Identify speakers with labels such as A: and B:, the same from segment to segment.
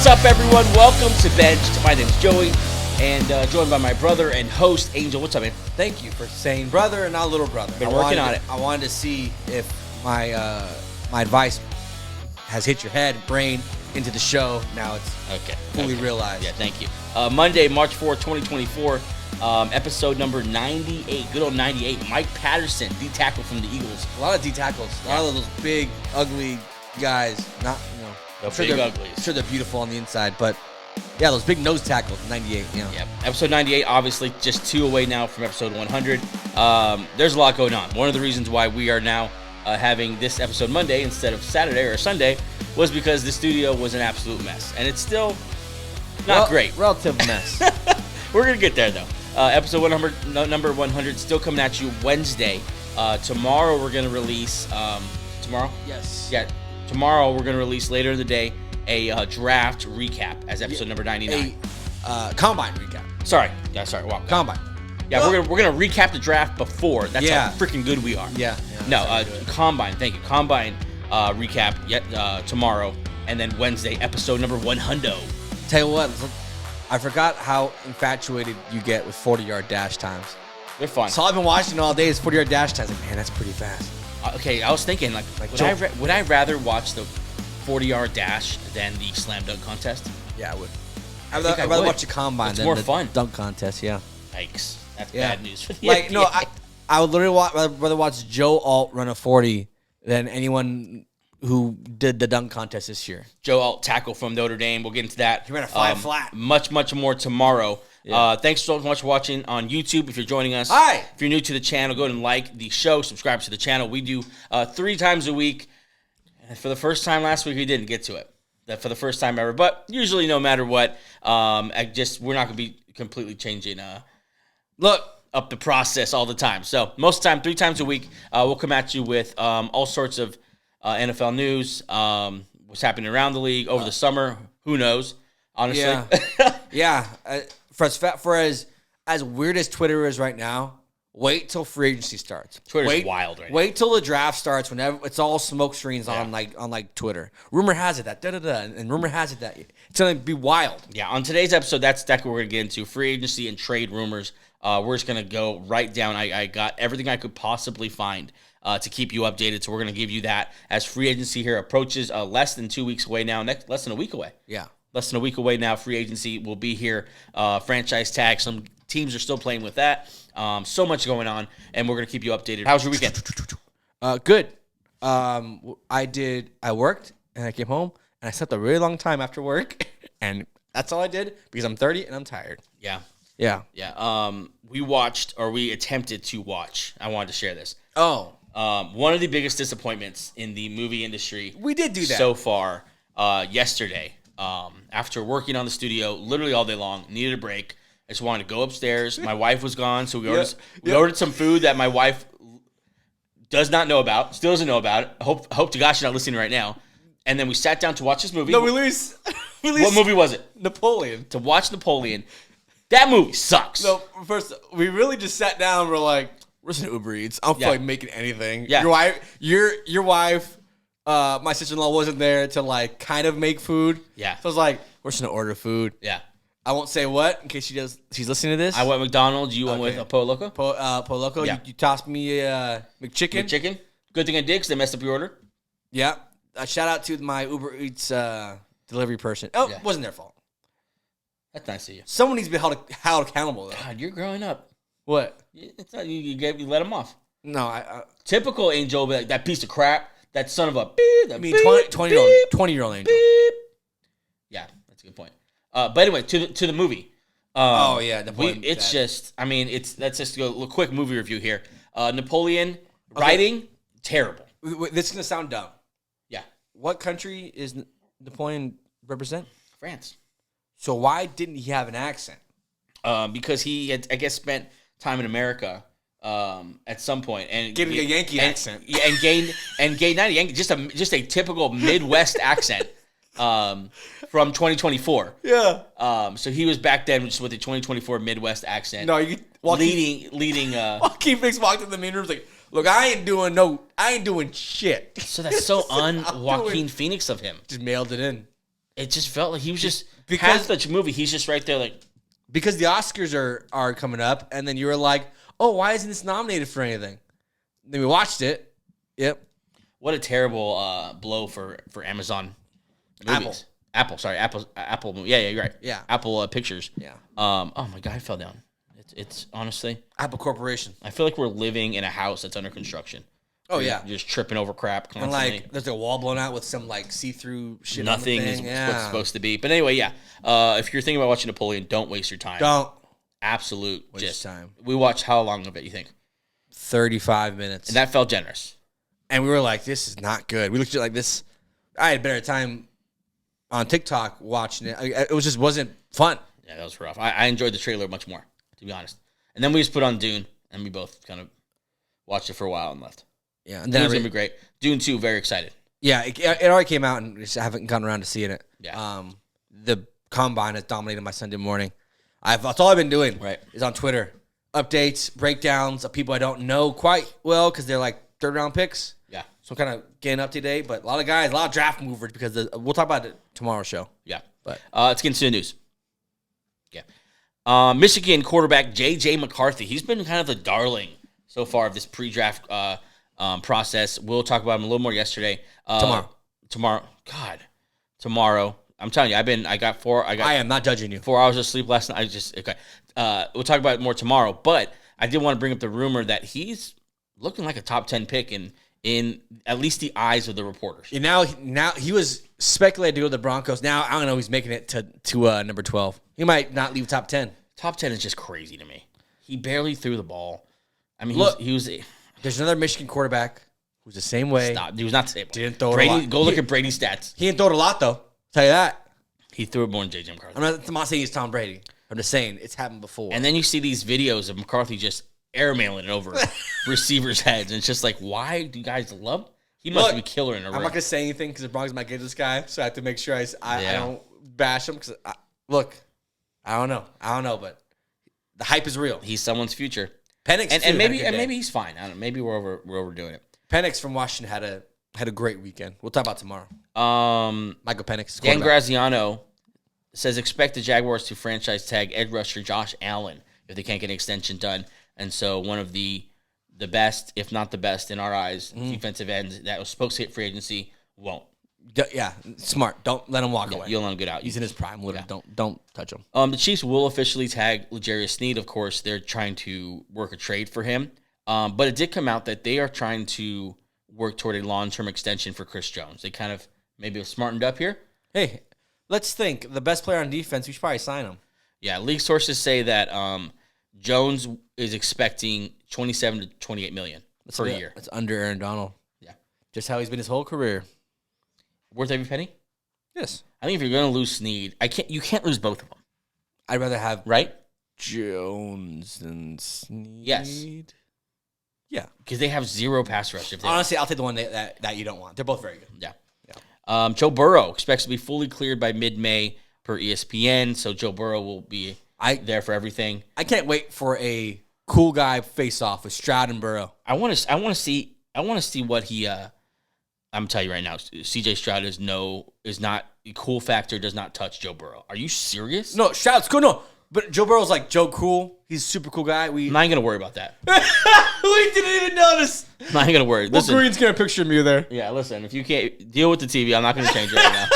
A: What's up, everyone? Welcome to Benched. My name's Joey, and joined by my brother and host, Angel. What's up, man?
B: Thank you for saying brother and not little brother.
A: Been working on it.
B: I wanted to see if my advice has hit your head, brain, into the show. Now it's fully realized.
A: Yeah, thank you. Monday, March 4th, 2024, episode number 98. Good old 98. Mike Patterson, D-tackle from the Eagles.
B: A lot of D-tackles. A lot of those big, ugly guys. Not, I'm sure they're beautiful on the inside, but yeah, those big nose tackles, 98.
A: Yeah, episode 98, obviously, just 2 away now from episode 100. There's a lot going on. One of the reasons why we are now having this episode Monday instead of Saturday or Sunday was because the studio was an absolute mess, and it's still not great.
B: Relative mess.
A: We're going to get there, though. Episode 100, number 100, still coming at you Wednesday. Tomorrow we're going to release, tomorrow?
B: Yes.
A: Yeah, tomorrow we're going to release later in the day a draft recap as episode number 99.
B: Combine recap.
A: Sorry. Wow.
B: Combine.
A: Yeah, we're gonna recap the draft before. That's how freaking good we are.
B: Yeah.
A: Combine. Thank you. Combine recap tomorrow, and then Wednesday episode number 100.
B: Tell you what, I forgot how infatuated you get with 40-yard dash times.
A: They're fun.
B: So I've been watching all day is 40-yard dash times. Like, man, that's pretty fast.
A: Okay, I was thinking would I rather watch the 40-yard dash than the slam dunk contest?
B: Yeah, I would. I'd rather watch the combine than
A: more
B: the
A: fun.
B: Dunk contest. Yeah.
A: Yikes. That's bad news for the
B: NBA.
A: No,
B: I would literally rather watch Joe Alt run a 40 than anyone who did the dunk contest this year.
A: Joe Alt, tackle from Notre Dame. We'll get into that.
B: He ran a 5 flat.
A: Much more tomorrow.
B: Yeah.
A: Thanks so much for watching on YouTube. If you're joining us,
B: hi.
A: If you're new to the channel, go ahead and like the show, subscribe to the channel. We do 3 times a week. And for the first time last week, we didn't get to it. For the first time ever, but usually no matter what, we're not going to be completely changing up the process all the time. So most of the time, 3 times a week, we'll come at you with all sorts of NFL news, what's happening around the league over the summer. Who knows? Honestly,
B: yeah. For as weird as Twitter is right now, wait till free agency starts.
A: Twitter's wild right now.
B: Wait till the draft starts. Whenever it's all smoke screens on Twitter. Rumor has it that and rumor has it that it's gonna be wild.
A: Yeah. On today's episode, that's what we're gonna get into: free agency and trade rumors. We're just gonna go right down. I got everything I could possibly find to keep you updated. So we're gonna give you that as free agency here approaches. Less than 2 weeks away now. Less than a week away.
B: Yeah. Less
A: than a week away now. Free agency will be here. Franchise tag. Some teams are still playing with that. So much going on, and we're going to keep you updated. How was your weekend?
B: Good. I worked, and I came home, and I slept a really long time after work, and that's all I did because I'm 30 and I'm tired.
A: Yeah. We attempted to watch. I wanted to share this. One of the biggest disappointments in the movie industry.
B: We did do that
A: so far. Yesterday, after working on the studio literally all day long, needed a break. I just wanted to go upstairs. My wife was gone, so we ordered some food that my wife does not know about, still doesn't know about it. Hope to gosh you're not listening right now. And then we sat down to watch this movie.
B: No, we lose.
A: What movie was it?
B: Napoleon.
A: To watch Napoleon. That movie sucks.
B: So first, we really just sat down. We're like, we're just Uber Eats. I don't feel like making anything. Yeah. Your wife, my sister-in-law wasn't there to like kind of make food.
A: Yeah.
B: So I was like, we're just gonna order food.
A: Yeah.
B: I won't say what in case she's listening to this.
A: I went McDonald's. You went with a Pollo Loco?
B: Pollo Loco.
A: Yeah.
B: You tossed me a McChicken.
A: Good thing I did because they messed up your order.
B: Yeah. Shout out to my Uber Eats delivery person. It wasn't their fault.
A: That's nice of you.
B: Someone needs to be held accountable, though.
A: God, you're growing up.
B: What?
A: It's not you let them off.
B: No, I
A: typical Angel, like, that piece of crap, that son of a beep.
B: I mean, 20-year-old Angel.
A: Beep. Yeah, that's a good point. But anyway, to the movie. It's let's just go a quick movie review here. Napoleon writing terrible.
B: This is gonna sound dumb.
A: Yeah.
B: What country is Napoleon represent?
A: France.
B: So why didn't he have an accent?
A: Because he had, I guess, spent time in America at some point and
B: giving a Yankee accent.
A: And gained not a Yankee, just a typical Midwest accent. From 2024.
B: Yeah.
A: So he was back then just with the 2024 Midwest accent.
B: No,
A: leading.
B: Joaquin Phoenix walked in the main room like, look, I ain't doing shit.
A: So that's so un-Joaquin Phoenix of him.
B: Just mailed it in.
A: It just felt like he was just half the movie. He's just right there, like
B: because the Oscars are coming up, and then you were like, oh, why isn't this nominated for anything? Then we watched it. Yep.
A: What a terrible blow for Amazon movies. Apple. Yeah, you're right.
B: Yeah.
A: Apple Pictures.
B: Yeah.
A: Oh my God, I fell down. It's honestly
B: Apple Corporation.
A: I feel like we're living in a house that's under construction.
B: Oh
A: You're
B: yeah.
A: just tripping over crap constantly.
B: And like there's a wall blown out with some like see-through shit.
A: Nothing
B: on the
A: is
B: thing.
A: what's it's supposed to be. But anyway, yeah. If you're thinking about watching Napoleon, don't waste your time.
B: Don't
A: absolute
B: waste time.
A: We watched how long of it? You think?
B: 35 minutes.
A: And that felt generous.
B: And we were like, this is not good. We looked at it like this. I had a better time on TikTok watching it. It was just wasn't fun.
A: Yeah, that was rough. I enjoyed the trailer much more, to be honest. And then we just put on Dune, and we both kind of watched it for a while and left.
B: Yeah, and then
A: Dune's gonna be great. Dune 2, very excited.
B: Yeah, it already came out, and just haven't gotten around to seeing it.
A: Yeah.
B: The Combine has dominated my Sunday morning. That's all I've been doing.
A: Right.
B: Is on Twitter, updates, breakdowns of people I don't know quite well because they're like third-round picks.
A: Yeah.
B: So I'm kind of getting up to date, but a lot of guys, a lot of draft movers because we'll talk about it tomorrow's show.
A: Yeah.
B: But
A: let's get into the news. Yeah. Michigan quarterback J.J. McCarthy. He's been kind of the darling so far of this pre-draft process. We'll talk about him a little more yesterday. Tomorrow. God. Tomorrow. I'm telling you, I
B: am not judging you.
A: 4 hours of sleep last night. Okay. We'll talk about it more tomorrow. But I did want to bring up the rumor that he's looking like a top 10 pick in at least the eyes of the reporters.
B: And now he was speculated to go to the Broncos. Now I don't know. He's making it to number 12. He might not leave top 10.
A: Top 10 is just crazy to me. He barely threw the ball. I mean,
B: look,
A: he was.
B: There's another Michigan quarterback who's the same way.
A: Stop. He was not the same.
B: Didn't throw it
A: Brady,
B: a lot.
A: Go look at Brady's stats.
B: He didn't throw it a lot though. Tell you that.
A: He threw it more than J.J. McCarthy.
B: I'm not saying he's Tom Brady. I'm just saying it's happened before.
A: And then you see these videos of McCarthy just airmailing it over receivers' heads, and it's just like, why do you guys love? He must be killer in a row.
B: I'm not gonna say anything because the Broncos might get this guy, so I have to make sure I don't bash him. Because I don't know, but the hype is real.
A: He's someone's future.
B: Penix
A: and maybe he's fine. I don't know. Maybe we're overdoing it.
B: Penix from Washington had a great weekend. We'll talk about tomorrow. Michael Penix.
A: Dan Graziano says expect the Jaguars to franchise tag edge rusher Josh Allen if they can't get an extension done. And so one of the best, if not the best in our eyes, defensive ends that was supposed to hit free agency won't.
B: Yeah, smart. Don't let him walk away.
A: You'll let him get out.
B: He's in his prime. Literally, don't touch him.
A: The Chiefs will officially tag L'Jarius Sneed. Of course, they're trying to work a trade for him. But it did come out that they are trying to work toward a long-term extension for Chris Jones. They kind of maybe have smartened up here.
B: Hey, let's think. The best player on defense, we should probably sign him.
A: Yeah, league sources say that Jones is expecting 27 to 28 million per year.
B: That's under Aaron Donald.
A: Yeah.
B: Just how he's been his whole career.
A: Worth every penny?
B: Yes.
A: I think if you're going to lose Sneed, you can't lose both of them.
B: I'd rather have
A: Jones
B: than Sneed.
A: Yes.
B: Yeah.
A: Because they have zero pass rush.
B: Honestly, I'll take the one that you don't want. They're both very good.
A: Yeah. Joe Burrow expects to be fully cleared by mid-May per ESPN, so Joe Burrow will be there for everything.
B: I can't wait for a cool guy face-off with Stroud and Burrow.
A: I want to see what he. I'm telling you right now, CJ Stroud is not the cool factor. Does not touch Joe Burrow. Are you serious?
B: No, Stroud's cool. No, but Joe Burrow's like Joe Cool. He's a super cool guy.
A: I'm not gonna worry about that.
B: We didn't even notice.
A: I'm not gonna worry. Listen,
B: Green's got a picture of me there.
A: Yeah, listen. If you can't deal with the TV, I'm not gonna change it right now.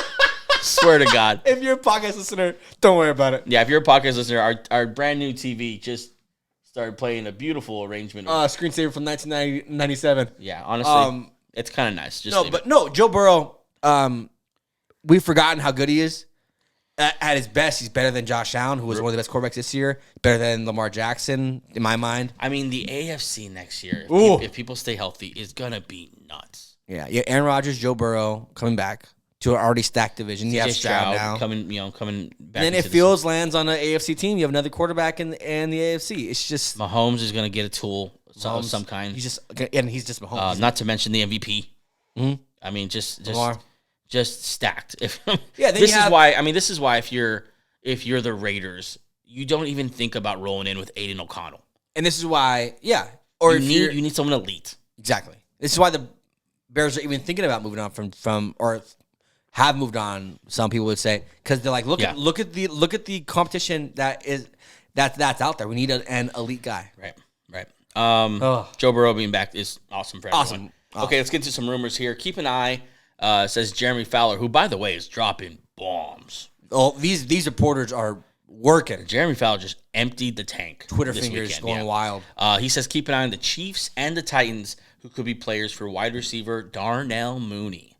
A: Swear to God.
B: If you're a podcast listener, don't worry about it.
A: Yeah, if you're a podcast listener, our brand new TV just started playing a beautiful arrangement.
B: Screensaver from 1997.
A: Yeah, honestly, it's kind of nice.
B: Joe Burrow. We've forgotten how good he is. At his best, he's better than Josh Allen, who was one of the best quarterbacks this year. Better than Lamar Jackson, in my mind.
A: I mean, the AFC next year, if people stay healthy, is gonna be nuts.
B: Yeah. Aaron Rodgers, Joe Burrow coming back to an already stacked division. You have Stroud now
A: coming back.
B: And then if Fields lands on an AFC team, you have another quarterback in the AFC. It's just
A: Mahomes is gonna get a tool of some kind.
B: He's just Mahomes.
A: Not to mention the MVP.
B: Mm-hmm.
A: I mean, just stacked. This is why if you're the Raiders, you don't even think about rolling in with Aiden O'Connell.
B: And this is why,
A: you need someone elite.
B: Exactly. This is why the Bears are even thinking about moving on from or have moved on. Some people would say because they're like, look at the competition that's out there. We need an elite guy.
A: Right. Joe Burrow being back is awesome for everyone. Awesome. Okay, let's get into some rumors here. Keep an eye. Says Jeremy Fowler, who by the way is dropping bombs.
B: Oh, these reporters are working.
A: Jeremy Fowler just emptied the tank.
B: Twitter fingers going wild.
A: He says keep an eye on the Chiefs and the Titans, who could be players for wide receiver Darnell Mooney.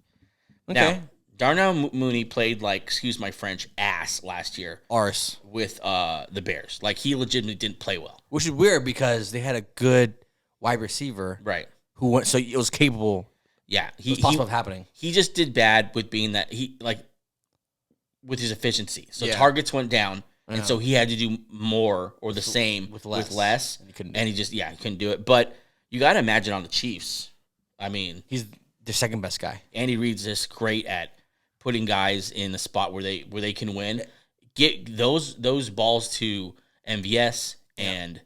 A: Okay. Now, Darnell Mooney played like, excuse my French, ass last year.
B: Arse.
A: With the Bears. Like, he legitimately didn't play well.
B: Which is weird because they had a good wide receiver.
A: Right.
B: Who went, so it was capable.
A: Yeah.
B: It was possible of happening.
A: He just did bad with being that, with his efficiency. So targets went down, and so he had to do more or the same with less. And he just, he couldn't do it. But you got to imagine on the Chiefs. I mean,
B: he's the second best guy.
A: Andy Reid's just great at putting guys in the spot where they can win. Get those balls to MVS and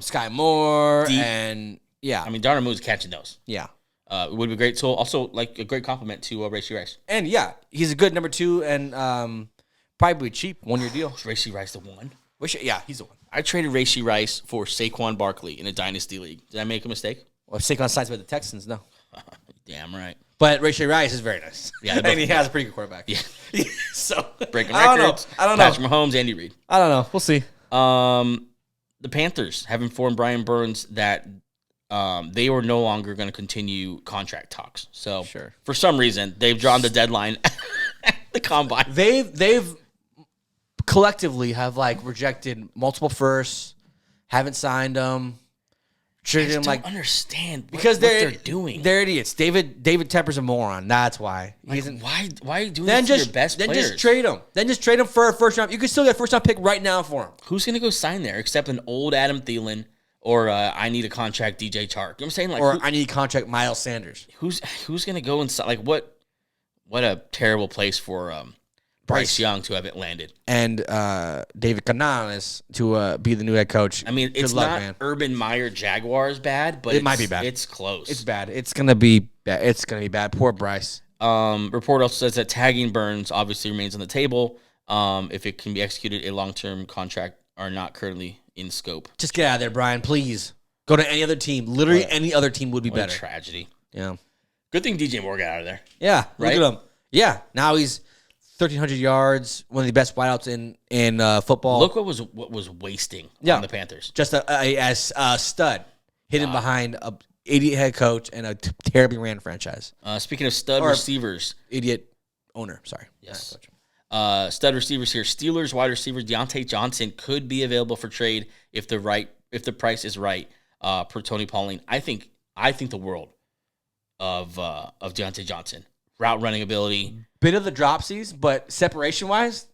B: Sky Moore
A: deep.
B: And
A: I mean Darnell Mooney's catching those.
B: Yeah.
A: It would be great. So also like a great compliment to Rashee Rice.
B: And he's a good number 2 and probably cheap 1-year deal.
A: Was Rashee Rice the one?
B: He's the one.
A: I traded Rashee Rice for Saquon Barkley in a dynasty league. Did I make a mistake?
B: Well, if Saquon signs with the Texans, no.
A: Damn right.
B: But Rashee Rice is very nice.
A: Yeah,
B: and he has a pretty good quarterback.
A: Yeah.
B: So
A: breaking records.
B: I don't know.
A: Patrick Mahomes, Andy Reid.
B: I don't know. We'll see.
A: The Panthers have informed Brian Burns that they were no longer going to continue contract talks. So for some reason, they've drawn the deadline at the combine.
B: They've collectively have rejected multiple firsts, haven't signed them.
A: I just don't understand
B: because
A: what they're doing.
B: They're idiots. David Tepper's a moron. That's why.
A: Why are you doing this to your best players?
B: Then just trade him. Then just trade him for a first round. You could still get a first round pick right now for him.
A: Who's going to go sign there except an old Adam Thielen or I need a contract DJ Chark? You know what I'm saying?
B: I need a contract Miles Sanders.
A: Who's going to go and what a terrible place for Bryce Young to have it landed.
B: And David Canales to be the new head coach.
A: I mean, it's not Urban Meyer Jaguars bad, but
B: it might be bad.
A: It's close.
B: It's bad. It's gonna be bad. It's gonna be bad. Poor Bryce.
A: Report also says that tagging Burns obviously remains on the table. If it can be executed, a long-term contract are not currently in scope.
B: Just get out of there, Brian. Please go to any other team. Literally, any other team would be better.
A: Tragedy.
B: Yeah.
A: Good thing DJ Moore got out of there.
B: Yeah.
A: Right?
B: Look at him. Yeah. Now he's 1,300 yards, one of the best wideouts in football.
A: Look what was wasting on the Panthers.
B: Just a stud hidden behind a idiot head coach and a terribly ran franchise.
A: Speaking of stud receivers,
B: idiot owner. Sorry.
A: Yes. Stud receivers here. Steelers wide receiver Deontay Johnson could be available for trade if the price is right. Per Tony Pauline, I think the world of Deontay Johnson. Route running ability.
B: Bit of the dropsies, but separation-wise,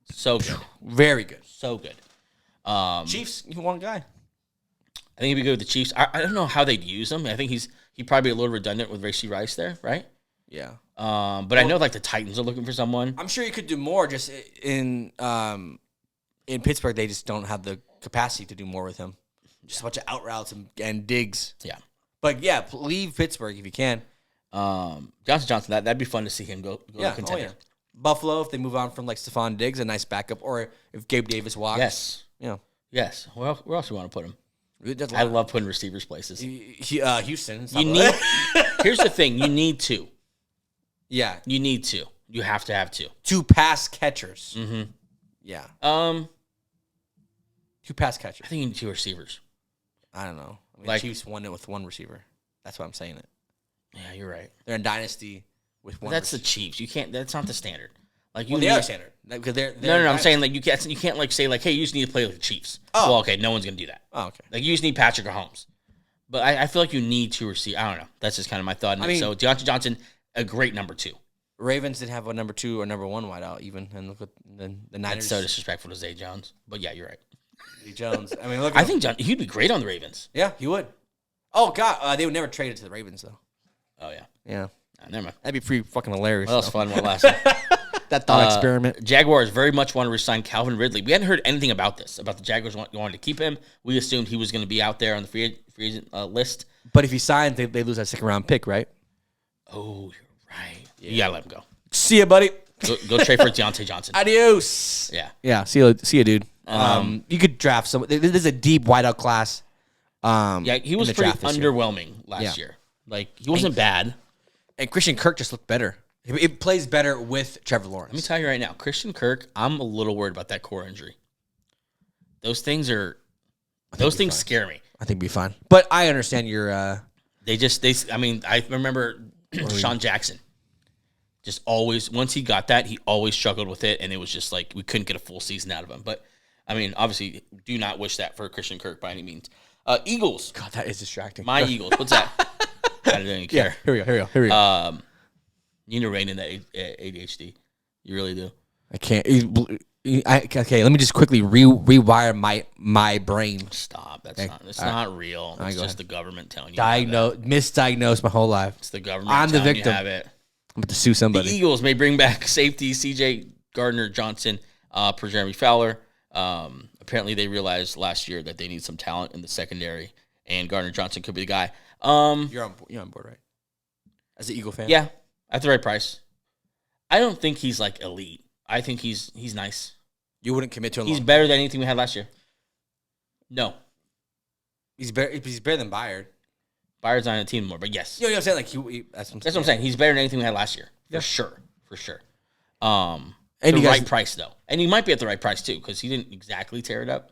A: so good.
B: Very good.
A: So good.
B: Chiefs, you want a guy.
A: I think he'd be good with the Chiefs. I don't know how they'd use him. I think he'd probably be a little redundant with Rashee Rice there, right?
B: Yeah.
A: But I know the Titans are looking for someone.
B: I'm sure you could do more just in Pittsburgh. They just don't have the capacity to do more with him. Just a bunch of out routes and digs.
A: Yeah.
B: But, leave Pittsburgh if you can.
A: Johnson, that'd be fun to see him go to contender. Oh, yeah.
B: Buffalo, if they move on from Stephon Diggs, a nice backup, or if Gabe Davis walks.
A: Yes. Yes. Well, where else do we want to put him? I love putting receivers places.
B: Houston.
A: Here's the thing. You need to.
B: Yeah.
A: You need to. You have to have two.
B: 2 pass catchers.
A: Mm-hmm.
B: Yeah.
A: 2
B: pass catchers.
A: I think you need 2 receivers.
B: I don't know. The Chiefs won it with 1 receiver. That's why I'm saying it.
A: Yeah, you're right.
B: They're in dynasty with 1.
A: That's the Chiefs. You can't. That's not the standard.
B: They are standard because they're
A: no. I'm saying you can't say hey, you just need to play like the Chiefs. Oh, well, okay, no one's gonna do that.
B: Oh, okay.
A: You just need Patrick Mahomes. But I feel like you need to receive. I don't know. That's just kind of my thought. So Deontay Johnson, a great number 2.
B: Ravens didn't have a number 2 or number 1 wideout even, and look at the Niners.
A: That's so disrespectful to Zay Jones. But yeah, you're right.
B: Zay Jones. Look.
A: I think he'd be great on the Ravens.
B: Yeah, he would. Oh God, they would never trade it to the Ravens though.
A: Oh yeah.
B: Yeah.
A: Never mind.
B: That'd be pretty fucking hilarious.
A: Well, that was fun. One last one.
B: That thought experiment.
A: Jaguars very much want to resign Calvin Ridley. We hadn't heard anything about this, about the Jaguars wanted to keep him. We assumed he was going to be out there on the free agent list.
B: But if he signs, they lose that 2nd round pick, right?
A: Oh, you're right. You got to let him go.
B: See ya, buddy.
A: Go trade for Deontay Johnson.
B: Adios.
A: Yeah.
B: See ya, dude. You could draft some. There's a deep wideout class.
A: He was pretty underwhelming last year. Like, he wasn't bad.
B: And Christian Kirk just looked better. It plays better with Trevor Lawrence.
A: Let me tell you right now, Christian Kirk, I'm a little worried about that core injury. Those things scare me.
B: I think it'd be fine. But I understand your...
A: I remember Sean Jackson. Just always, once he got that, he always struggled with it, and it was just like we couldn't get a full season out of him. But, I mean, obviously, do not wish that for Christian Kirk by any means. Eagles.
B: God, that is distracting.
A: My Eagles. What's that? I don't even care.
B: Yeah, here we go.
A: You need to rein in that ADHD. You really do.
B: I can't. Okay, let me just quickly rewire my brain.
A: Stop. That's not real. It's just the government telling you.
B: Misdiagnosed my whole life.
A: It's the government. I'm the victim. You have it.
B: I'm about to sue somebody.
A: The Eagles may bring back safety C.J. Gardner-Johnson per Jeremy Fowler. Apparently, they realized last year that they need some talent in the secondary, and Gardner-Johnson could be the guy.
B: You're on board, right? As an Eagle fan?
A: Yeah, at the right price. I don't think he's like elite. I think he's nice.
B: You wouldn't commit to him.
A: He's better than anything we had last year. No.
B: He's better than Byard.
A: Byard's not on the team anymore, but yes.
B: You know what I'm saying?
A: That's what I'm saying. He's better than anything we had last year. For sure. And the right price, though. And he might be at the right price, too, because he didn't exactly tear it up.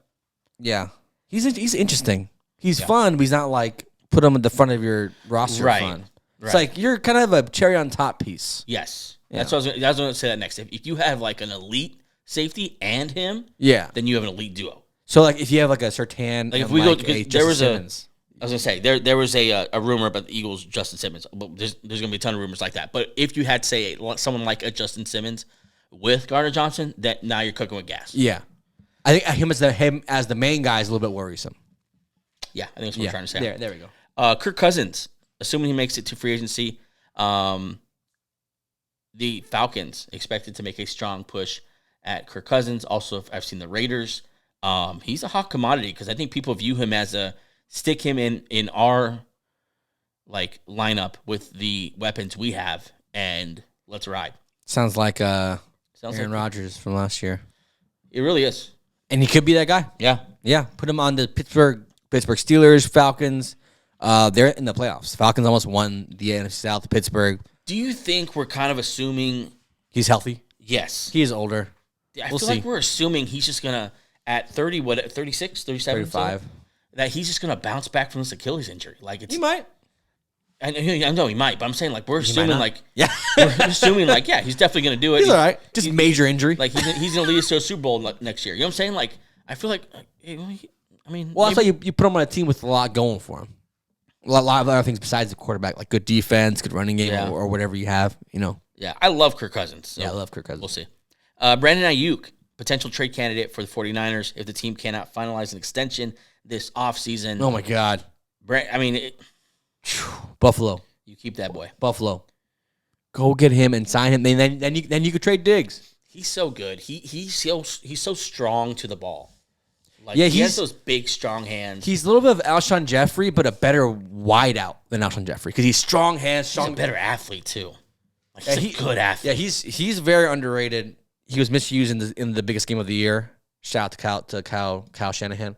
B: Yeah. He's interesting. He's fun, but he's not like put him at the front of your roster fun. It's like you're kind of a cherry on top piece.
A: Yes. Yeah. That's what I was going to say that next. If you have like an elite safety and him, then you have an elite duo.
B: So like if you have like a Surtain,
A: like if we go, there was Simmons. I was going to say there was a rumor about the Eagles Justin Simmons. There's going to be a ton of rumors like that. But if you had say someone like a Justin Simmons with Gardner-Johnson, that now you're cooking with gas.
B: Yeah, I think him as the main guy is a little bit worrisome.
A: Yeah, I think that's what we're trying to say.
B: There we go.
A: Kirk Cousins, assuming he makes it to free agency, the Falcons expected to make a strong push at Kirk Cousins. Also, if I've seen the Raiders. He's a hot commodity because I think people view him as stick him in our like lineup with the weapons we have and let's ride.
B: Sounds like Aaron Rodgers from last year.
A: It really is.
B: And he could be that guy.
A: Yeah.
B: Put him on the Pittsburgh Steelers, Falcons. They're in the playoffs. Falcons almost won the NFC South. Pittsburgh.
A: Do you think we're kind of assuming
B: he's healthy?
A: Yes.
B: He is older.
A: I feel like we're assuming he's just going to, at 36, 37?
B: 35.
A: That he's just going to bounce back from this Achilles injury. He
B: might.
A: I know he might, but I'm saying like we're assuming like we're assuming like he's definitely going to do it.
B: He's all right. Just major injury.
A: Like he's going to lead us to a Super Bowl next year. You know what I'm saying? Like I feel like
B: that's why you put him on a team with a lot going for him. A lot of other things besides the quarterback, like good defense, good running game, or whatever you have.
A: Yeah, I love Kirk Cousins. So
B: I love Kirk Cousins.
A: We'll see. Brandon Ayuk, potential trade candidate for the 49ers if the team cannot finalize an extension this offseason.
B: Oh, my God. Buffalo.
A: You keep that boy.
B: Buffalo. Go get him and sign him. Then you could trade Diggs.
A: He's so good. He's so strong to the ball. He has those big, strong hands.
B: He's a little bit of Alshon Jeffrey, but a better wideout than Alshon Jeffrey because he's strong hands.
A: He's a better athlete too. He's a good athlete.
B: Yeah, he's very underrated. He was misused in the biggest game of the year. Shout out to Kyle Shanahan.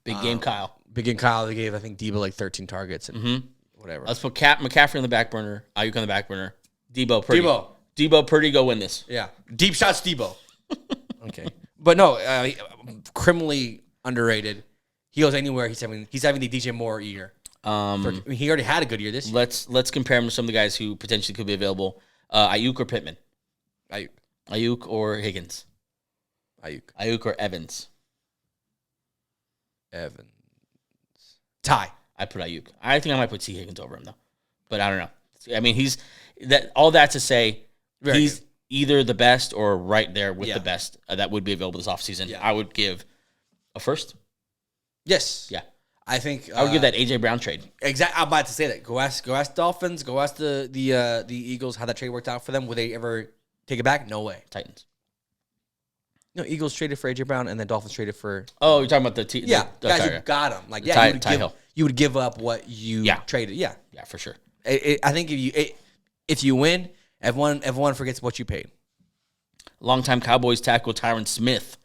A: Big game Kyle.
B: Big game Kyle. They gave, I think, Debo like 13 targets and whatever.
A: Let's put McCaffrey on the back burner. Ayuk on the back burner. Debo Purdy, go win this.
B: Yeah. Deep shots, Debo. Okay. But no, criminally underrated. He goes anywhere. He's having the DJ Moore year. He already had a good year this year.
A: Let's compare him to some of the guys who potentially could be available. Ayuk or Pittman? Ayuk or Higgins? Ayuk or Evans?
B: Ty.
A: I put Ayuk. I think I might put T. Higgins over him though, but I don't know. I mean, he's all that to say he's either the best or right there with the best that would be available this offseason. Yeah. I would give a first.
B: Yes.
A: Yeah.
B: I think
A: I would give that AJ Brown trade.
B: Exactly. I'm about to say that. Go ask Dolphins. Go ask the Eagles how that trade worked out for them. Would they ever take it back? No way.
A: Titans.
B: No, Eagles traded for AJ Brown and then Dolphins traded for.
A: Oh, you're talking about the
B: guys who got him. Like you would give up what you traded. Yeah.
A: Yeah, for sure.
B: I think if you win Everyone forgets what you paid.
A: Longtime Cowboys tackle Tyron Smith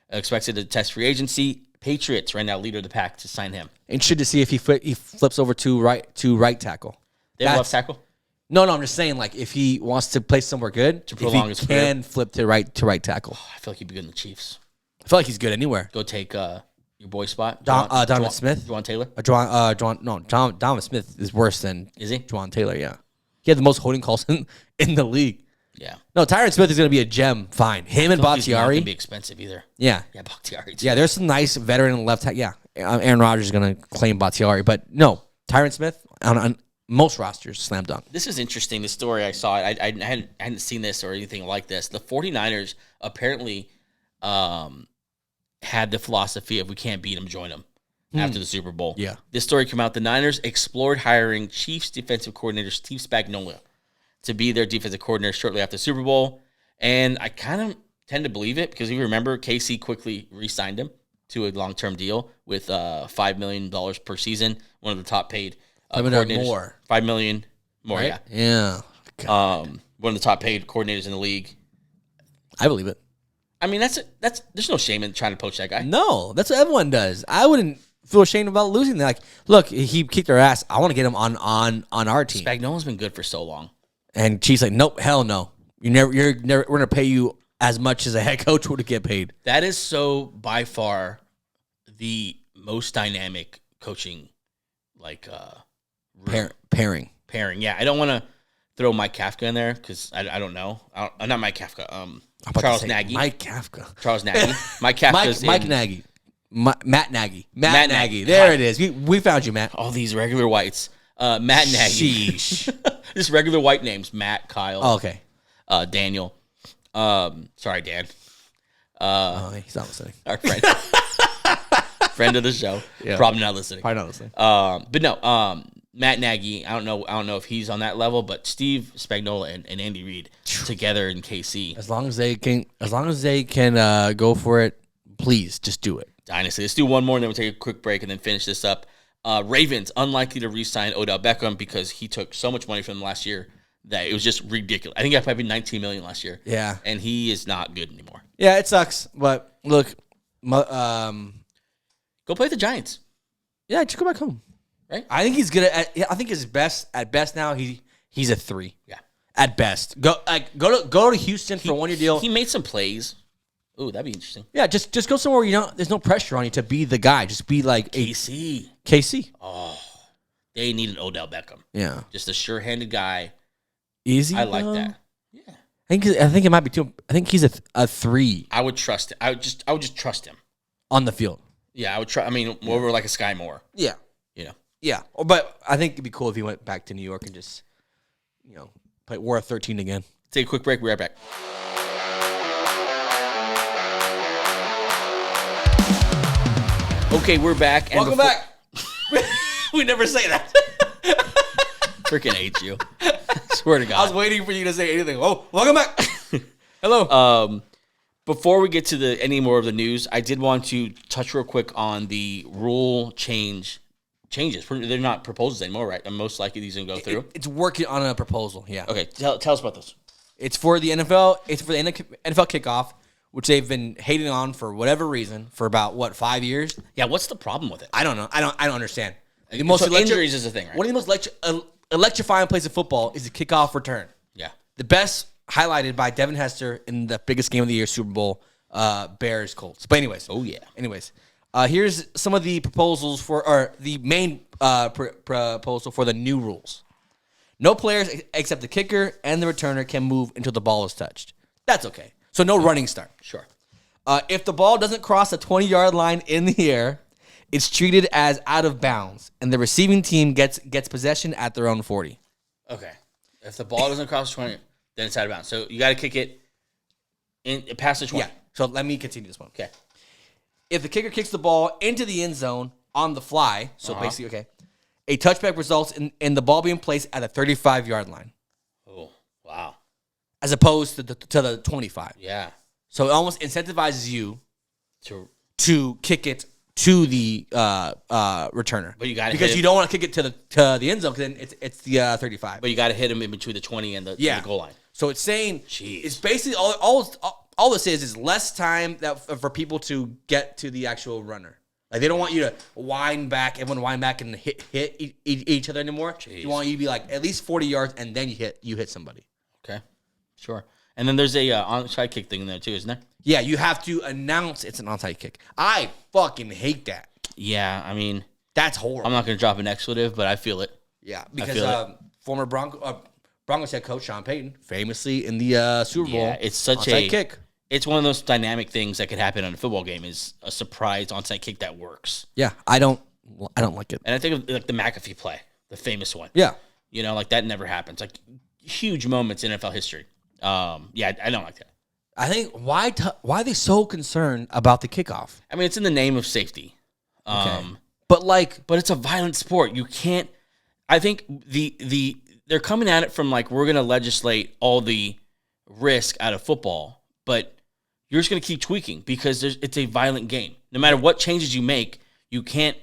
A: expected to test free agency. Patriots right now leader of the pack to sign him.
B: Interested to see if he flips over to right tackle.
A: They have left tackle?
B: No, I'm just saying, like, if he wants to play somewhere good,
A: to prolong his career,
B: can flip to right tackle.
A: Oh, I feel like he'd be good in the Chiefs.
B: I feel like he's good anywhere.
A: Go take your boy spot.
B: Donovan Smith.
A: Juwan Taylor.
B: Donovan Smith is worse than Juwan Taylor. Yeah, he had the most holding calls in the league.
A: Yeah.
B: No, Tyron Smith is going to be a gem. Fine. Him and Bakhtiari.
A: He's not going to be expensive either.
B: Yeah.
A: Yeah, Bakhtiari.
B: Yeah, there's some nice veteran left tackle. Yeah, Aaron Rodgers is going to claim Bakhtiari, but no, Tyron Smith on most rosters, slam dunk.
A: This is interesting. The story I saw, I hadn't seen this or anything like this. The 49ers apparently had the philosophy of we can't beat them, join them after the Super Bowl.
B: Yeah.
A: This story came out. The Niners explored hiring Chiefs defensive coordinator Steve Spagnuolo to be their defensive coordinator shortly after the Super Bowl. And I kind of tend to believe it because you remember KC quickly re-signed him to a long-term deal with $5 million per season, one of the top paid coordinators.
B: More.
A: $5 million more,
B: right?
A: Yeah.
B: God.
A: One of the top paid coordinators in the league.
B: I believe it.
A: I mean, that's there's no shame in trying to poach that guy.
B: No, that's what everyone does. I wouldn't feel ashamed about losing. They're like, look, he kicked our ass. I want to get him on our team.
A: Spagnuolo's been good for so long.
B: And Chiefs like, nope, hell no. You're never. We're gonna pay you as much as a head coach would get paid.
A: That is so by far the most dynamic coaching, like
B: pairing.
A: Yeah, I don't want to throw Mike Kafka in there because I don't know. Not Mike Kafka. Charles Nagy.
B: Mike Kafka.
A: Charles Nagy. Mike Kafka's
B: Mike Nagy. Matt Nagy. Matt Nagy. There it is. We found you, Matt.
A: All these regular whites. Matt Nagy.
B: Sheesh.
A: Just regular white names. Matt, Kyle.
B: Oh, okay.
A: Daniel. Sorry, Dan.
B: He's not listening.
A: Our friend. Friend of the show.
B: Yeah.
A: Probably not listening.
B: Probably not listening.
A: But no, Matt Nagy, I don't know if he's on that level, but Steve Spagnuolo and Andy Reid together in KC.
B: As long as they can go for it, please just do it.
A: Dynasty. Let's do one more and then we'll take a quick break and then finish this up. Ravens, unlikely to re-sign Odell Beckham because he took so much money from them last year that it was just ridiculous. I think he got probably $19 million last year.
B: Yeah.
A: And he is not good anymore.
B: Yeah, it sucks. But look,
A: go play the Giants.
B: Yeah, just go back home.
A: Right?
B: I think he's good I think his best now he's a 3.
A: Yeah.
B: At best. Go to Houston for a 1-year deal.
A: He made some plays. Ooh, that'd be interesting.
B: Yeah, just go somewhere where there's no pressure on you to be the guy. Just be like KC.
A: Oh. They need an Odell Beckham.
B: Yeah.
A: Just a sure-handed guy.
B: Easy.
A: I like that. Yeah.
B: I think it might be too. I think he's a 3.
A: I would trust it. I would just trust him
B: on the field.
A: Yeah, I would try. I mean, over like a Sky Moore.
B: Yeah.
A: You know.
B: Yeah, but I think it'd be cool if he went back to New York and just, play War of 13 again.
A: Take a quick break. We'll be right back. Okay, we're back.
B: And welcome back. We never say that.
A: Freaking hate you. Swear to God.
B: I was waiting for you to say anything. Oh, welcome back. Hello.
A: Before we get to any more of the news, I did want to touch real quick on the rule changes. They're not proposals anymore, right? And most likely these are going to go through.
B: It's working on a proposal, yeah.
A: Okay, tell us about this.
B: It's for the NFL. It's for the NFL kickoff, which they've been hating on for whatever reason for about 5 years.
A: Yeah, what's the problem with it?
B: I don't know. I don't understand.
A: The most injuries is the thing, right?
B: One of the most electrifying plays of football is the kickoff return.
A: Yeah.
B: The best highlighted by Devin Hester in the biggest game of the year, Super Bowl, Bears Colts. But anyways.
A: Oh yeah.
B: Anyways. Here's some of the proposals or the main proposal for the new rules. No players except the kicker and the returner can move until the ball is touched. That's okay. So no running start.
A: Sure.
B: If the ball doesn't cross the 20-yard line in the air, it's treated as out of bounds, and the receiving team gets possession at their own 40.
A: Okay. If the ball doesn't cross the 20, then it's out of bounds. So you got to kick it past the 20.
B: Yeah. So let me continue this one.
A: Okay.
B: If the kicker kicks the ball into the end zone on the fly, so basically, okay, a touchback results in the ball being placed at the 35-yard line.
A: Oh, wow.
B: As opposed to the 25.
A: Yeah.
B: So it almost incentivizes you to kick it to the returner.
A: But you gotta
B: because
A: hit
B: you
A: him.
B: don't want to kick it to the end zone because then it's the 35.
A: But you got to hit him in between the 20 and the goal line.
B: So it's saying
A: Jeez.
B: it's basically all this is less time for people to get to the actual runner. Like they don't want you to everyone wind back and hit each other anymore.
A: Jeez.
B: You want you to be like at least 40 yards and then you hit somebody.
A: Okay, sure. And then there's a onside kick thing in there too, isn't there?
B: Yeah, you have to announce it's an onside kick. I fucking hate that.
A: Yeah, I mean,
B: That's horrible.
A: I'm not going to drop an expletive, but I feel it.
B: Yeah,
A: feel
B: because former Broncos head coach Sean Payton, famously in the Super Bowl,
A: Yeah, it's such
B: onside kick.
A: It's one of those dynamic things that could happen on a football game is a surprise onside kick that works.
B: Yeah, I don't like it.
A: And I think of like the McAfee play, the famous one.
B: Yeah,
A: You know, like that never happens. Like huge moments in NFL history. Yeah, I don't like that.
B: I think why are they so concerned about the kickoff?
A: I mean, it's in the name of safety.
B: But
A: But it's a violent sport. You can't. I think they're coming at it from like we're going to legislate all the risk out of football, but you're just going to keep tweaking because it's a violent game. No matter what changes you make, you can't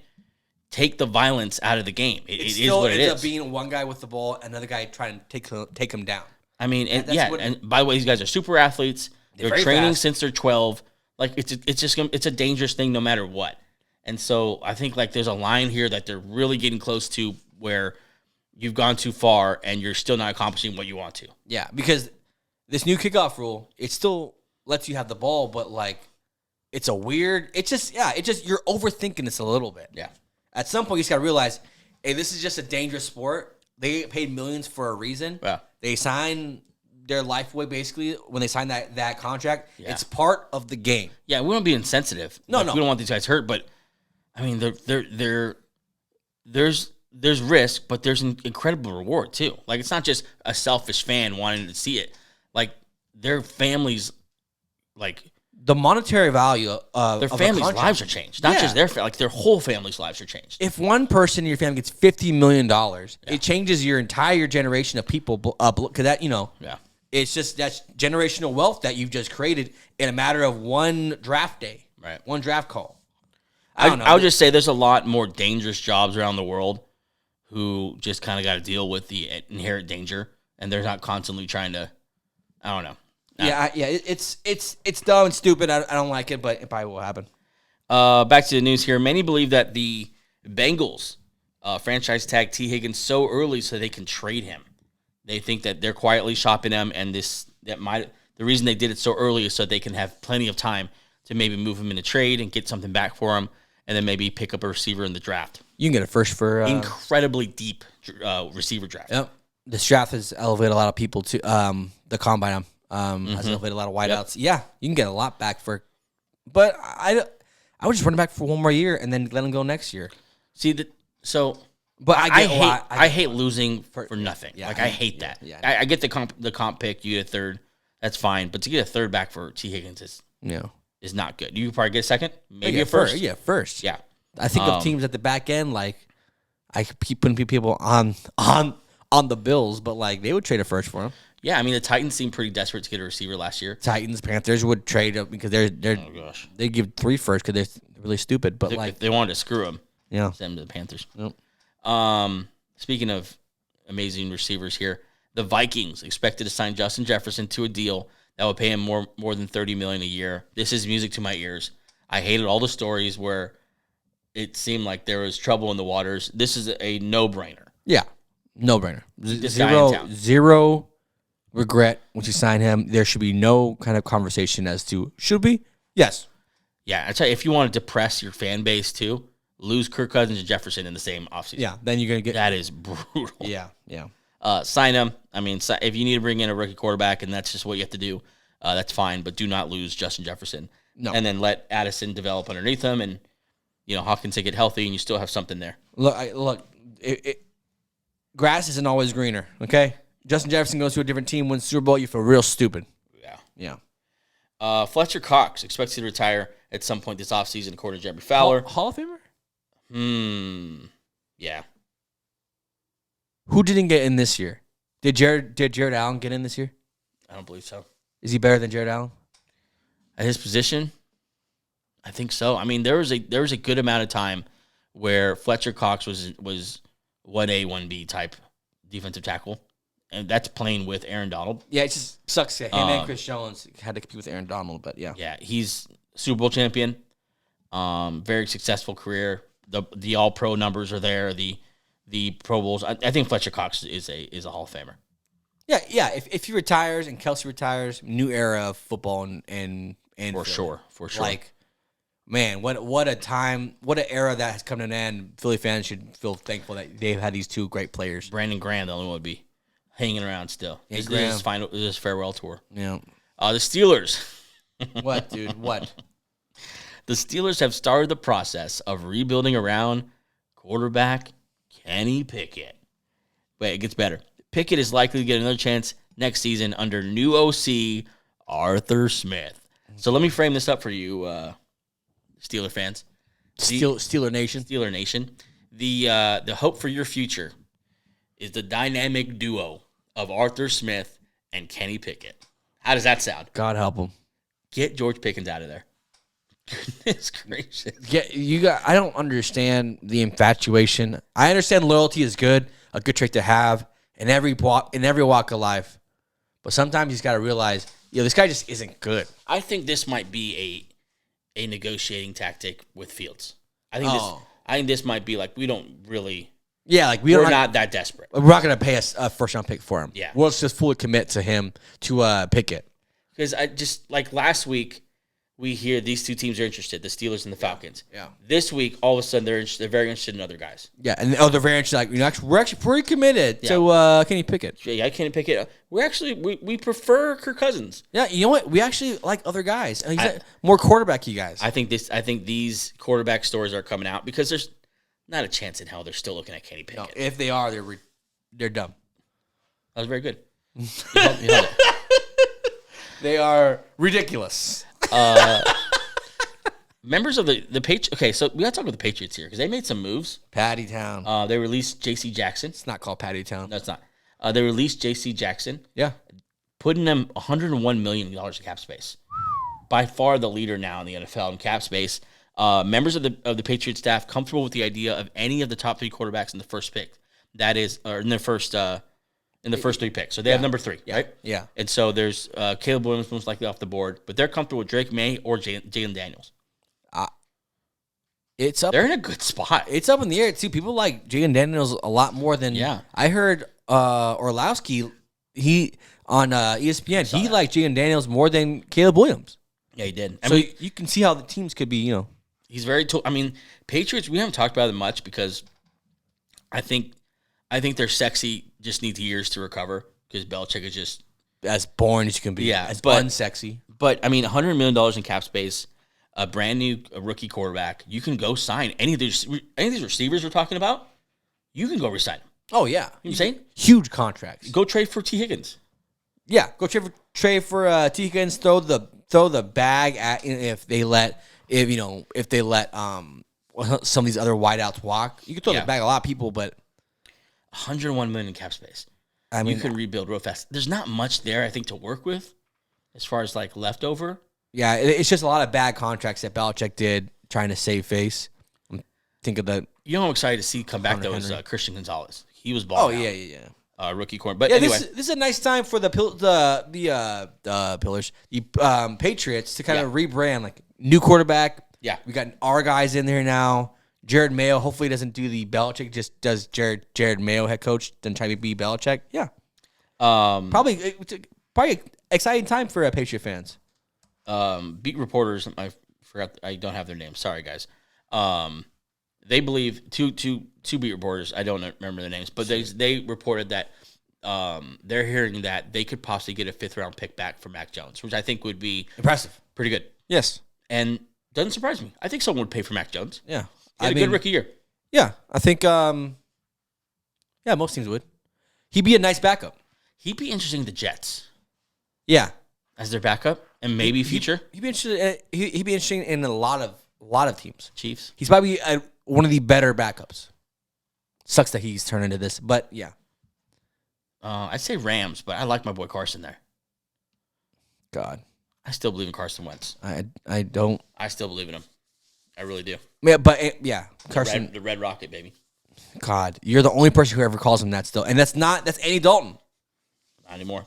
A: take the violence out of the game. It is what it is.
B: It ends up being one guy with the ball, another guy trying to take him down.
A: I mean, and by the way, these guys are super athletes. They're training fast since they're 12. Like it's a dangerous thing no matter what. And so I think like there's a line here that they're really getting close to where you've gone too far and you're still not accomplishing what you want to.
B: Yeah, because this new kickoff rule, it still lets you have the ball, but like it's just you're overthinking this a little bit.
A: Yeah.
B: At some point you just gotta realize, hey, this is just a dangerous sport. They get paid millions for a reason.
A: Yeah.
B: They sign their life away basically when they sign that contract.
A: Yeah.
B: It's part of the game.
A: Yeah, we don't be insensitive.
B: No.
A: We don't want these guys hurt, but I mean, there's risk, but there's an incredible reward too. Like it's not just a selfish fan wanting to see it. Like their families, like
B: The monetary value of
A: their families' lives are changed. Not just their whole family's lives are changed.
B: If one person in your family gets $50 million, it changes your entire generation of people. Because that,
A: Yeah.
B: it's just that's generational wealth that you've just created in a matter of one draft day,
A: Right.
B: one draft call.
A: I would just say there's a lot more dangerous jobs around the world who just kind of got to deal with the inherent danger, and they're not constantly trying to. I don't know.
B: It's dumb and stupid. I don't like it, but it probably will happen.
A: Back to the news here. Many believe that the Bengals franchise tag T. Higgins so early so they can trade him. They think that they're quietly shopping him, and the reason they did it so early is so they can have plenty of time to maybe move him in a trade and get something back for him, and then maybe pick up a receiver in the draft.
B: You can get a first for
A: Incredibly deep receiver draft.
B: Yep. This draft has elevated a lot of people to the combine. Has elevated a lot of wideouts. Yep. Yeah, you can get a lot back for, but I would just run it back for one more year and then let him go next year.
A: But I hate losing for nothing.
B: Yeah,
A: I hate that.
B: Yeah.
A: I get the comp pick. You get a third. That's fine. But to get a third back for T. Higgins is not good. You could probably get a second, maybe a first.
B: Yeah, first.
A: Yeah.
B: I think of teams at the back end, like I keep putting people on the Bills, but like they would trade a first for him.
A: Yeah, I mean the Titans seemed pretty desperate to get a receiver last year.
B: Titans, Panthers would trade up because they're
A: oh gosh,
B: they give 3 first because they're really stupid. But
A: if they wanted to screw him,
B: send
A: them to the Panthers.
B: Yep.
A: Speaking of amazing receivers here, the Vikings expected to sign Justin Jefferson to a deal that would pay him more than $30 million a year. This is music to my ears. I hated all the stories where it seemed like there was trouble in the waters. This is a no-brainer.
B: Yeah, no-brainer.
A: Zero
B: regret once you sign him. There should be no kind of conversation as to should we? Yes.
A: Yeah, I tell you, if you want to depress your fan base too, lose Kirk Cousins and Jefferson in the same offseason.
B: Yeah, then you're gonna get
A: that is brutal.
B: Yeah.
A: Sign him. I mean, if you need to bring in a rookie quarterback and that's just what you have to do, that's fine. But do not lose Justin Jefferson.
B: No.
A: And then let Addison develop underneath him, and Hopkins get healthy, and you still have something there.
B: Look. Grass isn't always greener. Okay. Justin Jefferson goes to a different team, wins Super Bowl, you feel real stupid.
A: Yeah. Fletcher Cox expected to retire at some point this offseason, according to Jeremy Fowler.
B: Hall of Famer?
A: Yeah.
B: Who didn't get in this year? Did Jared Allen get in this year?
A: I don't believe so.
B: Is he better than Jared Allen?
A: At his position, I think so. I mean, there was a good amount of time where Fletcher Cox was 1A, 1B type defensive tackle, and that's playing with Aaron Donald.
B: Yeah, it just sucks. Him and Chris Jones had to compete with Aaron Donald, but yeah.
A: Yeah, he's Super Bowl champion. Very successful career. The All Pro numbers are there. The Pro Bowls. I think Fletcher Cox is a Hall of Famer.
B: Yeah. If he retires and Kelsey retires, new era of football and
A: For sure.
B: Like, man, what a time, what an era that has come to an end. Philly fans should feel thankful that they've had these two great players.
A: Brandon Graham, the only one would be hanging around still.
B: Yeah,
A: This
B: Graham.
A: is his final. This is his farewell tour.
B: Yeah.
A: The Steelers.
B: What, dude? What?
A: The Steelers have started the process of rebuilding around quarterback Kenny Pickett. But it gets better. Pickett is likely to get another chance next season under new OC Arthur Smith. So let me frame this up for you, Steeler fans.
B: Steeler Nation.
A: Steeler Nation. The hope for your future is the dynamic duo of Arthur Smith and Kenny Pickett. How does that sound?
B: God help him.
A: Get George Pickens out of there. Goodness gracious.
B: I don't understand the infatuation. I understand loyalty is good, a good trait to have in every walk of life. But sometimes you just got to realize, this guy just isn't good.
A: I think this might be a negotiating tactic with Fields. I think this might be like we don't really.
B: Yeah, like
A: we're not that desperate.
B: We're not going to pay a first round pick for him.
A: Yeah,
B: we'll just fully commit to him to Pickett.
A: Because I just like last week. We hear these two teams are interested, the Steelers and the Falcons.
B: Yeah.
A: This week, all of a sudden, they're very interested in other guys.
B: Yeah, and they're very interested. Like, we're actually pretty committed to Kenny Pickett.
A: Yeah, I can't pick it. We prefer Kirk Cousins.
B: Yeah, you know what? We actually like other guys. More quarterbacky guys.
A: I think these quarterback stories are coming out because there's not a chance in hell they're still looking at Kenny Pickett.
B: No, if they are, they're dumb.
A: That was very good. You held it.
B: They are ridiculous.
A: Members of the Patriots. Okay, so we got to talk about the Patriots here because they made some moves.
B: Patty Town.
A: They released J.C. Jackson.
B: It's not called Patty Town.
A: No, it's not. They released J.C. Jackson.
B: Yeah.
A: Putting them $101 million in cap space. By far the leader now in the NFL in cap space. Members of the Patriots staff comfortable with the idea of any of the top three quarterbacks in the first pick. That is, or in the first 3 picks. So they have number 3, right?
B: Yeah.
A: And so there's Caleb Williams most likely off the board, but they're comfortable with Drake May or Jalen Daniels.
B: It's up.
A: They're in a good spot.
B: It's up in the air too. People like Jalen Daniels a lot more than.
A: Yeah.
B: I heard Orlowski. He on ESPN. He liked Jalen Daniels more than Caleb Williams.
A: Yeah, he did.
B: So you can see how the teams could be.
A: He's very. Patriots. We haven't talked about it much because I think they're sexy. Just needs years to recover because Belichick is just
B: as boring as you can be.
A: Yeah,
B: as unsexy.
A: But $100 million in cap space, a brand new rookie quarterback. You can go sign any of these receivers we're talking about. You can go resign them.
B: Oh yeah,
A: You know what I'm saying?
B: Huge contracts.
A: Go trade for T. Higgins.
B: Yeah, go trade for T. Higgins. Throw the bag at if they let some of these other wideouts walk. You can throw the bag at a lot of people, but
A: $101 million in cap space. You can rebuild real fast. There's not much there, I think, to work with as far as like leftover.
B: Yeah, it's just a lot of bad contracts that Belichick did trying to save face. Think of that.
A: You know what I'm excited to see come back though is Christian Gonzalez. He was balling.
B: Oh yeah.
A: Rookie corner. But
B: yeah,
A: anyway,
B: this is a nice time for the Patriots to kind of rebrand, like new quarterback.
A: Yeah,
B: we got our guys in there now. Jared Mayo hopefully doesn't do the Belichick, just does Jared Mayo head coach, then try to be Belichick. Yeah, probably exciting time for Patriot fans.
A: Beat reporters, I forgot. I don't have their names. Sorry, guys. They believe two beat reporters. I don't remember their names, but they reported that they're hearing that they could possibly get a 5th round pick back for Mac Jones, which I think would be
B: impressive,
A: pretty good.
B: Yes,
A: and doesn't surprise me. I think someone would pay for Mac Jones.
B: Yeah,
A: he had a good rookie year.
B: Yeah, I think. Most teams would. He'd be a nice backup.
A: He'd be interesting in the Jets.
B: Yeah,
A: as their backup and maybe future.
B: He'd be interested. He'd be interesting in a lot of teams.
A: Chiefs.
B: He's probably one of the better backups. Sucks that he's turned into this, but yeah.
A: I'd say Rams, but I like my boy Carson there.
B: God,
A: I still believe in Carson Wentz.
B: I don't.
A: I still believe in him. I really do.
B: Yeah, but Carson.
A: The red rocket, baby.
B: God, you're the only person who ever calls him that still, and that's Andy Dalton.
A: Not anymore.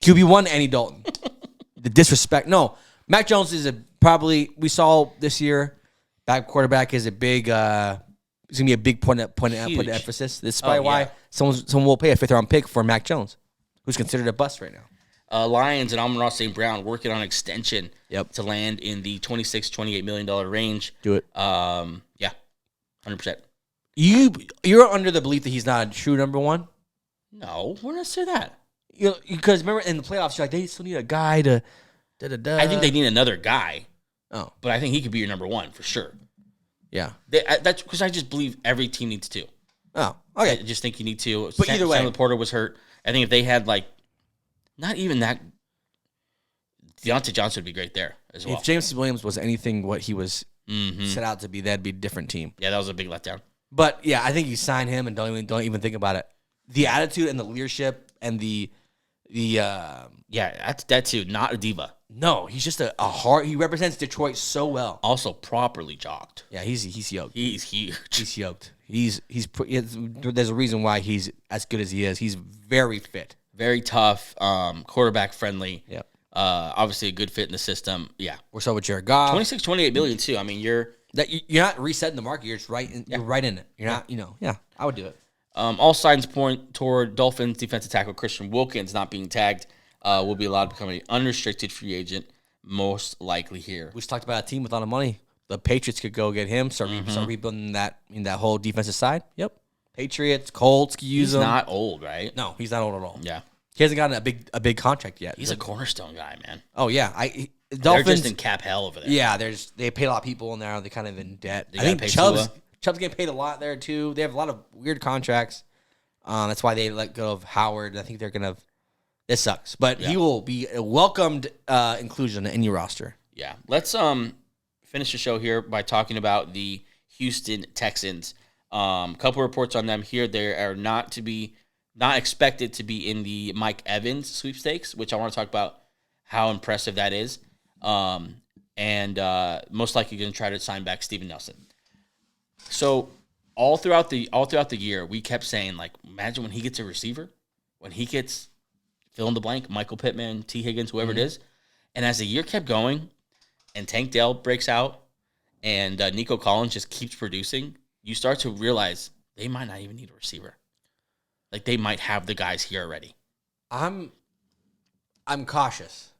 B: QB1 Andy Dalton. The disrespect. No, Mac Jones is probably we saw this year. Back quarterback is a big. It's gonna be a big point of emphasis. This is probably why someone will pay a 5th-round pick for Mac Jones, who's considered a bust right now.
A: Lions and Amon-Ra St. Brown working on extension to land in the $26-28 million range.
B: Do it.
A: 100%.
B: You're under the belief that he's not a true number one.
A: No, we're not say that.
B: Because remember in the playoffs, you're like they still need a guy to.
A: I think they need another guy.
B: Oh,
A: but I think he could be your number one for sure.
B: Yeah,
A: that's because I just believe every team needs two.
B: Oh, okay.
A: I just think you need two.
B: But either way,
A: Sam Porter was hurt. I think if they had not even that, Deontay Johnson would be great there as well.
B: If James Williams was anything what he was set out to be, that'd be a different team.
A: Yeah, that was a big letdown.
B: But yeah, I think you sign him and don't even think about it. The attitude and the leadership and the
A: that too. Not a diva.
B: No, he's just a hard. He represents Detroit so well.
A: Also properly jogged.
B: Yeah, he's yoked.
A: He's huge.
B: He's yoked. There's a reason why he's as good as he is. He's very fit,
A: very tough, quarterback friendly.
B: Yep.
A: Obviously a good fit in the system. Yeah.
B: We're so with Jared Goff.
A: 26-28 million too. I mean, you're
B: not resetting the market. You're just right. You're right in it. You're not. Yeah. I would do it.
A: All signs point toward Dolphins defensive tackle Christian Wilkins not being tagged. Will be allowed to become an unrestricted free agent, most likely here.
B: We just talked about a team with a lot of money. The Patriots could go get him, start rebuilding that whole defensive side. Yep. Patriots, Colts could use him.
A: He's not old, right?
B: No, he's not old at all.
A: Yeah.
B: He hasn't gotten a big contract yet.
A: He's a cornerstone guy, man.
B: Oh yeah, Dolphins.
A: They're just in cap hell over there.
B: Yeah, they pay a lot of people in there. They're kind of in debt.
A: I
B: think Chubb's getting paid a lot there too. They have a lot of weird contracts. That's why they let go of Howard. I think they're gonna. This sucks, but he will be a welcomed inclusion in any roster.
A: Yeah, let's finish the show here by talking about the Houston Texans. Couple reports on them here. They are not expected to be in the Mike Evans sweepstakes, which I want to talk about how impressive that is. And most likely going to try to sign back Steven Nelson. So all throughout the year, we kept saying, imagine when he gets a receiver, when he gets fill in the blank, Michael Pittman, T. Higgins, whoever it is. And as the year kept going and Tank Dell breaks out and Nico Collins just keeps producing, you start to realize they might not even need a receiver. They might have the guys here already.
B: I'm cautious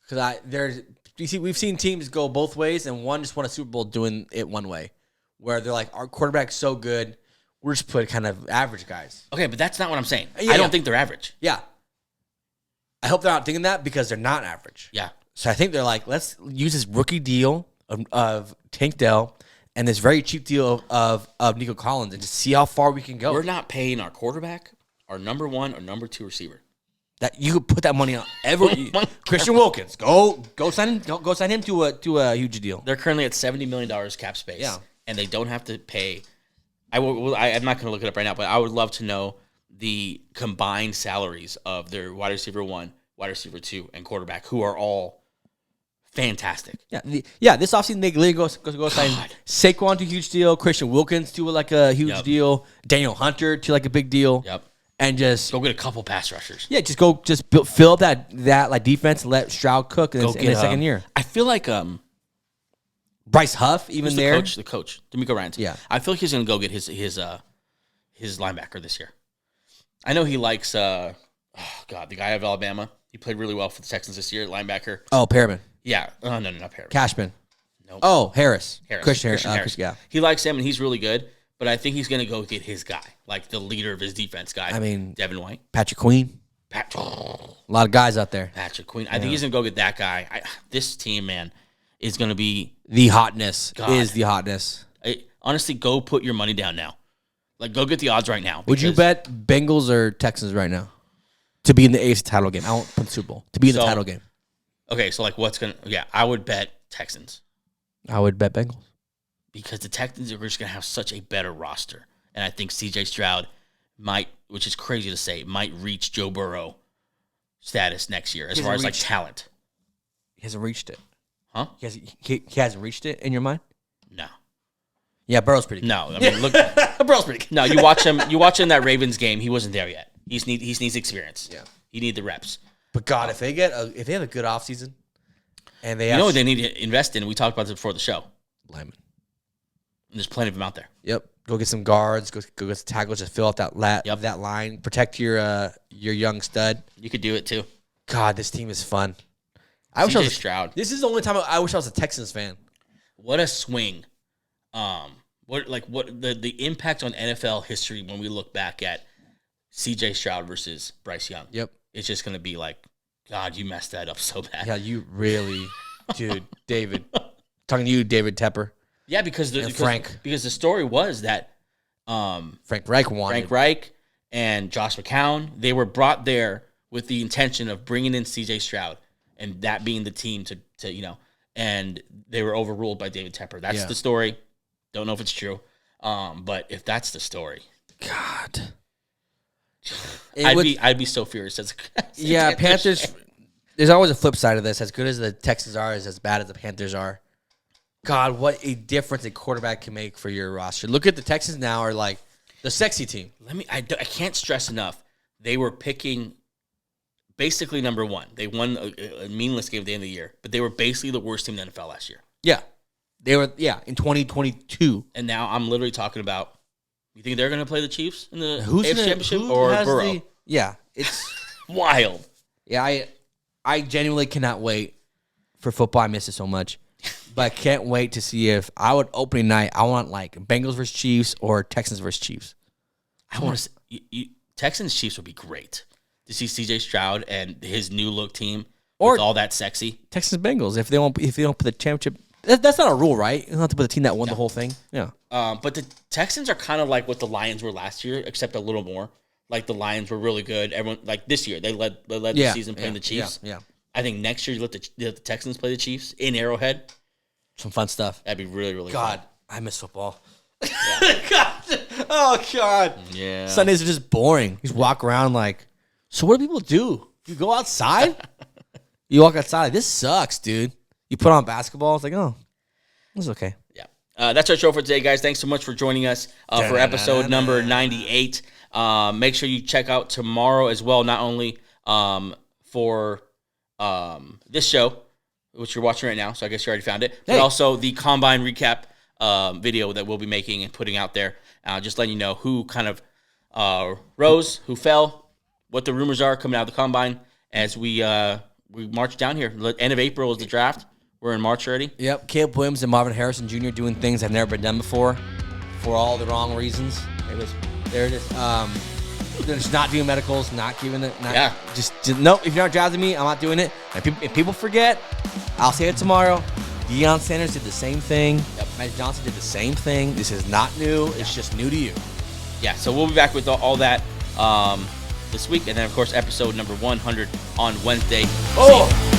B: because we've seen teams go both ways, and one just won a Super Bowl doing it one way, where they're like, our quarterback's so good, we're just put kind of average guys.
A: Okay, but that's not what I'm saying. I don't think they're average.
B: Yeah. I hope they're not thinking that because they're not average.
A: Yeah.
B: So I think they're like, let's use this rookie deal of Tank Dell and this very cheap deal of Nico Collins and just see how far we can go.
A: We're not paying our quarterback, our number one or number two receiver.
B: That you could put that money on Christian Wilkins. Go sign him to a huge deal.
A: They're currently at $70 million cap space.
B: Yeah.
A: And they don't have to pay. I'm not going to look it up right now, but I would love to know the combined salaries of their wide receiver 1, wide receiver 2, and quarterback, who are all fantastic.
B: Yeah. This offseason they go sign Saquon to a huge deal, Christian Wilkins to a huge deal, Daniel Hunter to a big deal.
A: Yep.
B: And just
A: go get a couple pass rushers.
B: Yeah, fill up that defense, and let Stroud cook in the second year.
A: I feel like
B: Bryce Huff even there.
A: The coach, D'Amico Ryans.
B: Yeah,
A: I feel like he's gonna go get his linebacker this year. I know he likes the guy of Alabama. He played really well for the Texans this year, linebacker.
B: Oh, Perriman.
A: Yeah. Oh, no, not Perriman.
B: Cashman.
A: Nope.
B: Oh, Harris.
A: Christian Harris.
B: Yeah.
A: He likes him, and he's really good, but I think he's going to go get his guy, the leader of his defense guy.
B: I mean,
A: Devin White.
B: Patrick Queen. A lot of guys out there.
A: Patrick Queen. I think he's going to go get that guy. This team, man, is going to be...
B: The hotness is the hotness.
A: Honestly, go put your money down now. Go get the odds right now.
B: Would you bet Bengals or Texans right now to be in the AFC title game? I won't put the Super Bowl. To be in the title game.
A: Okay, so what's going to... Yeah, I would bet Texans.
B: I would bet Bengals.
A: Because the Texans are just going to have such a better roster. And I think C.J. Stroud might, which is crazy to say, might reach Joe Burrow status next year as far as talent.
B: He hasn't reached it.
A: Huh?
B: He hasn't reached it in your mind?
A: No.
B: Yeah, Burrow's pretty good.
A: No. I mean, look.
B: Burrow's pretty good.
A: No, you watch him in that Ravens game, he wasn't there yet. He needs experience.
B: Yeah.
A: He needs the reps.
B: But God, if they have a good offseason and they
A: You know what they need to invest in? We talked about this before the show.
B: linemen.
A: And there's plenty of them out there.
B: Yep. Go get some guards. Go get some tackles. Just fill out that line. Protect your young stud.
A: You could do it too.
B: God, this team is fun. I wish I was
A: Stroud.
B: This is the only time I wish I was a Texans fan.
A: What a swing. What the impact on NFL history when we look back at CJ Stroud versus Bryce Young.
B: Yep.
A: It's just gonna be like, God, you messed that up so bad.
B: Yeah, you really, dude, David. Talking to you, David Tepper.
A: Yeah, because
B: Frank.
A: Because the story was that
B: Frank Reich wanted.
A: Frank Reich and Josh McCown, they were brought there with the intention of bringing in CJ Stroud and that being the team to and they were overruled by David Tepper. That's the story. Don't know if it's true. But if that's the story,
B: God.
A: I'd be so furious as
B: yeah, Panthers. There's always a flip side of this. As good as the Texans are, is as bad as the Panthers are. God, what a difference a quarterback can make for your roster. Look at the Texans now are like the sexy team.
A: I can't stress enough. They were picking basically number one. They won a meaningless game at the end of the year, but they were basically the worst team in the NFL last year.
B: Yeah. They were, in 2022.
A: And now I'm literally talking about, you think they're going to play the Chiefs in the AFC Championship or Burrow?
B: It's
A: wild.
B: Yeah, I genuinely cannot wait for football. I miss it so much. But I can't wait to see if opening night, I want like Bengals versus Chiefs or Texans versus Chiefs.
A: I want to see Texans Chiefs would be great to see CJ Stroud and his new look team with all that sexy.
B: Texans Bengals if they don't put the championship. That's not a rule, right? You don't have to put the team that won the whole thing. Yeah.
A: But the Texans are kind of like what the Lions were last year, except a little more. Like the Lions were really good. Everyone like this year they led the season playing the Chiefs.
B: Yeah.
A: I think next year you let the Texans play the Chiefs in Arrowhead.
B: Some fun stuff.
A: That'd be really, really
B: God,
A: fun.
B: I miss football. God. Oh, God.
A: Yeah.
B: Sundays are just boring. You just walk around like, so what do people do? You go outside? You walk outside. Like, this sucks, dude. You put on basketball. It's like, oh, this is okay.
A: Yeah. That's our show for today, guys. Thanks so much for joining us for episode number 98. Make sure you check out tomorrow as well, not only for this show, which you're watching right now, so I guess you already found it, but also the Combine recap video that we'll be making and putting out there, just letting you know who kind of rose, who fell, what the rumors are coming out of the Combine as we march down here. End of April is the draft. We're in March already.
B: Yep, Caleb Williams and Marvin Harrison Jr. doing things that have never been done before for all the wrong reasons. There it is. They're just not doing medicals, not giving it. Just nope. If you're not drafting me, I'm not doing it. And if people forget, I'll say it tomorrow. Deion Sanders did the same thing. Magic Johnson did the same thing. This is not new. It's just new to you.
A: Yeah, so we'll be back with all that this week. And then, of course, episode number 100 on Wednesday.
B: Oh!